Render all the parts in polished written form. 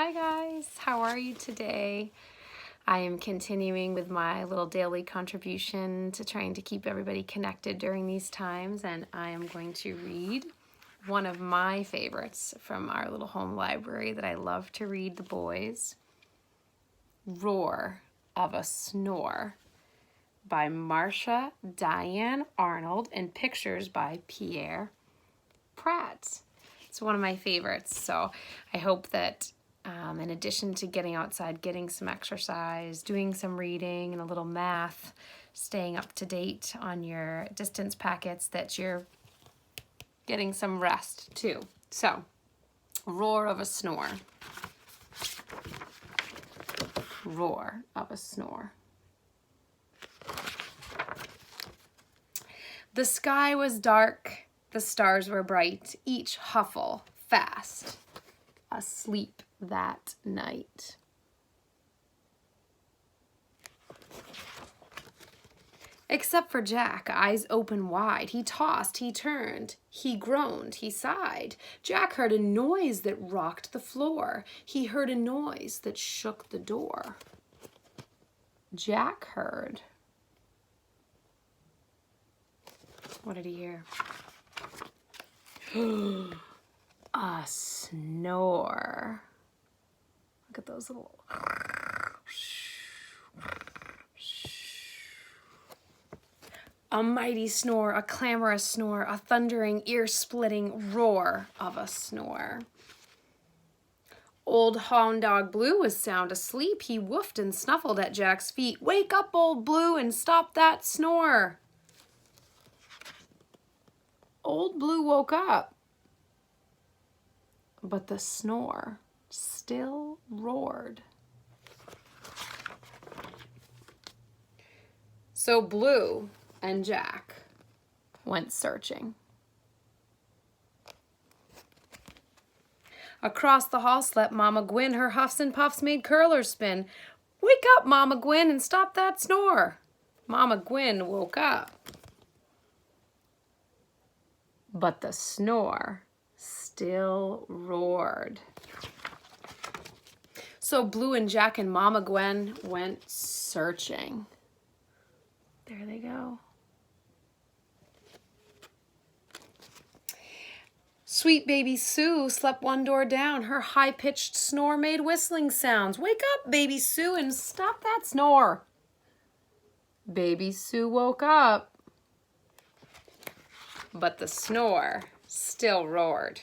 Hi guys, how are you today? I am continuing with my little daily contribution to trying to keep everybody connected during these times, and I am going to read one of my favorites from our little home library that I love to read the boys, Roar of a Snore by Marcia Diane Arnold and pictures by Pierre Pratt. It's one of my favorites, so I hope that in addition to getting outside, getting some exercise, doing some reading and a little math, staying up to date on your distance packets, that you're getting some rest too. So, Roar of a Snore. Roar of a Snore. The sky was dark, the stars were bright, each huffle fast, asleep that night. Except for Jack, eyes open wide. He tossed, he turned, he groaned, he sighed. Jack heard a noise that rocked the floor. He heard a noise that shook the door. Jack heard. What did he hear? A snore. Look at those little... A mighty snore, a clamorous snore, a thundering, ear-splitting roar of a snore. Old Hound Dog Blue was sound asleep. He woofed and snuffled at Jack's feet. Wake up, Old Blue, and stop that snore. Old Blue woke up, but the snore still roared. So Blue and Jack went searching. Across the hall slept Mama Gwyn. Her huffs and puffs made curlers spin. Wake up, Mama Gwyn, and stop that snore. Mama Gwyn woke up, but the snore still roared. So Blue and Jack and Mama Gwen went searching. There they go. Sweet baby Sue slept one door down. Her high-pitched snore made whistling sounds. Wake up, baby Sue, and stop that snore. Baby Sue woke up, but the snore still roared.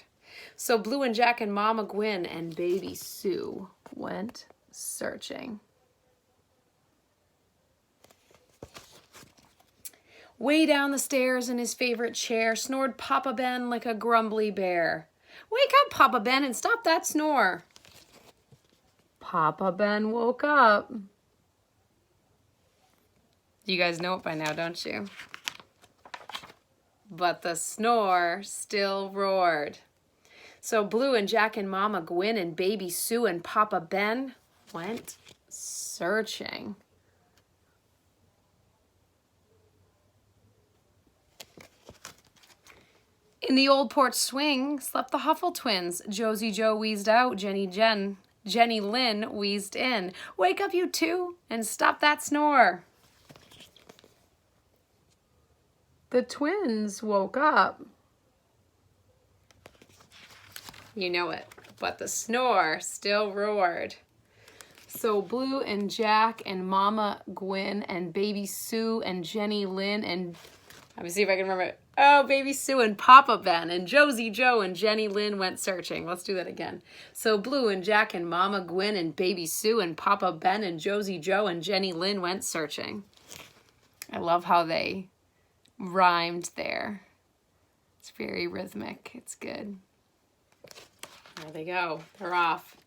So Blue and Jack and Mama Gwyn and baby Sue went searching. Way down the stairs in his favorite chair snored Papa Ben like a grumbly bear. Wake up, Papa Ben, and stop that snore. Papa Ben woke up. You guys know it by now, don't you? But the snore still roared. So Blue and Jack and Mama Gwyn and baby Sue and Papa Ben went searching. In the old porch swing slept the Huffle twins. Josie Joe wheezed out, Jenny Lynn wheezed in. Wake up, you two, and stop that snore. The twins woke up. You know it, but the snore still roared. So Blue and Jack and Mama Gwyn and baby Sue and Jenny Lynn and, let me see if I can remember it. Oh, baby Sue and Papa Ben and Josie Joe and Jenny Lynn went searching. Let's do that again. So Blue and Jack and Mama Gwyn and baby Sue and Papa Ben and Josie Joe and Jenny Lynn went searching. I love how they rhymed there. It's very rhythmic. It's good. There they go. They're off.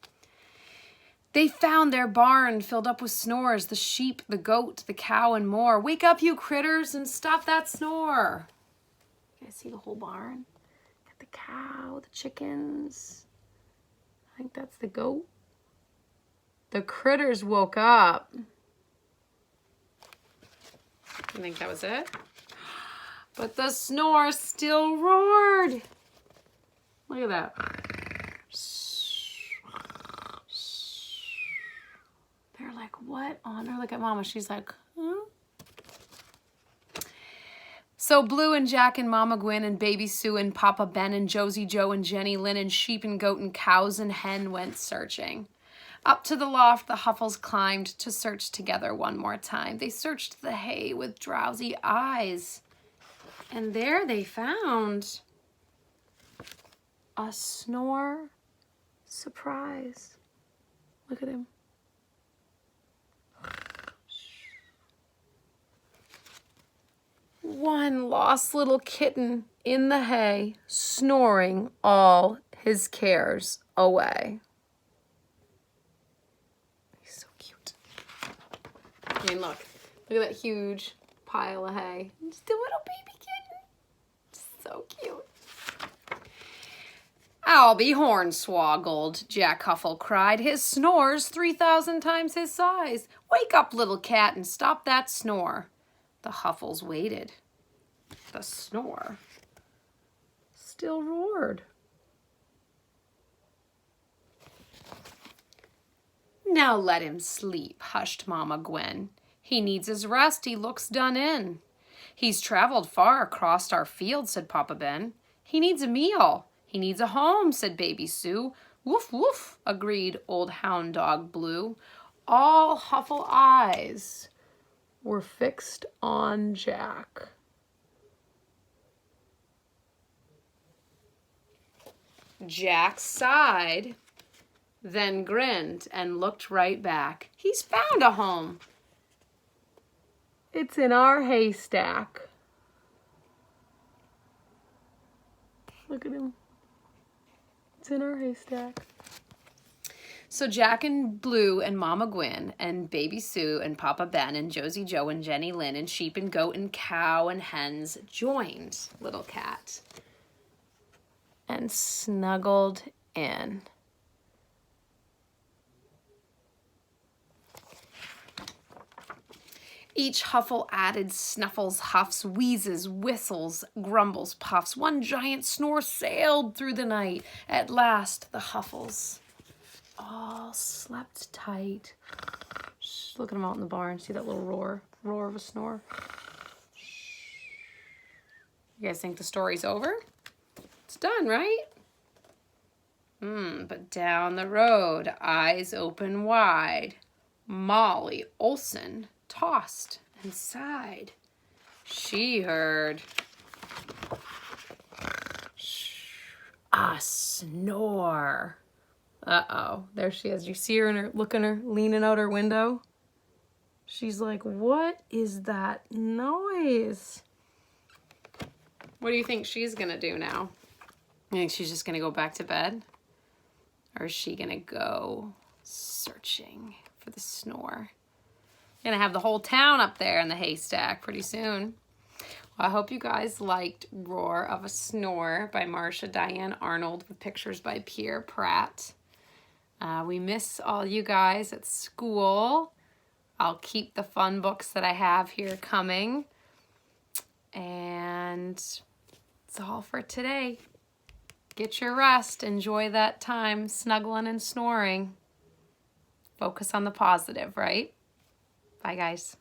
They found their barn filled up with snores. The sheep, the goat, the cow, and more. Wake up, you critters, and stop that snore. You guys see the whole barn? Got the cow, the chickens. I think that's the goat. The critters woke up. You think that was it? But the snore still roared. Look at that. like, what on earth? Look at Mama. She's like, huh? So Blue and Jack and Mama Gwen and Baby Sue and Papa Ben and Josie Joe and Jenny Lynn and sheep and goat and cows and hen went searching. Up to the loft the Huffles climbed to search together one more time. They searched the hay with drowsy eyes. And there they found a Snore surprise. Look at him. One lost little kitten in the hay, snoring all his cares away. He's so cute. I mean, look at that huge pile of hay. Just a little baby kitten. So cute. I'll be hornswoggled, Jack Huffle cried. His snore's 3,000 times his size. Wake up, little cat, and stop that snore. The Huffles waited. The Snore still roared. Now let him sleep, hushed Mama Gwen. He needs his rest, he looks done in. He's traveled far across our field, said Papa Ben. He needs a meal. He needs a home, said Baby Sue. Woof, woof, agreed old hound dog Blue. All Huffle eyes were fixed on Jack. Jack sighed, then grinned and looked right back. He's found a home. It's in our haystack. Look at him. It's in our haystack. So Jack and Blue and Mama Gwen and Baby Sue and Papa Ben and Josie Joe and Jenny Lynn and sheep and goat and cow and hens joined Little Cat and snuggled in. Each Huffle added snuffles, huffs, wheezes, whistles, grumbles, puffs. One giant snore sailed through the night. At last, the Huffles all slept tight. Shh, look at them out in the barn. See that little roar of a snore? You guys think the story's over? It's done, right? But down the road, eyes open wide, Molly Olson tossed and sighed. She heard a snore. Uh-oh, there she is. You see her in her, leaning out her window? She's like, what is that noise? What do you think she's gonna do now? You think she's just gonna go back to bed? Or is she gonna go searching for the snore? Gonna have the whole town up there in the haystack pretty soon. Well, I hope you guys liked Roar of a Snore by Marcia Diane Arnold with pictures by Pierre Pratt. We miss all you guys at school. I'll keep the fun books that I have here coming. And that's all for today. Get your rest. Enjoy that time snuggling and snoring. Focus on the positive, right? Bye, guys.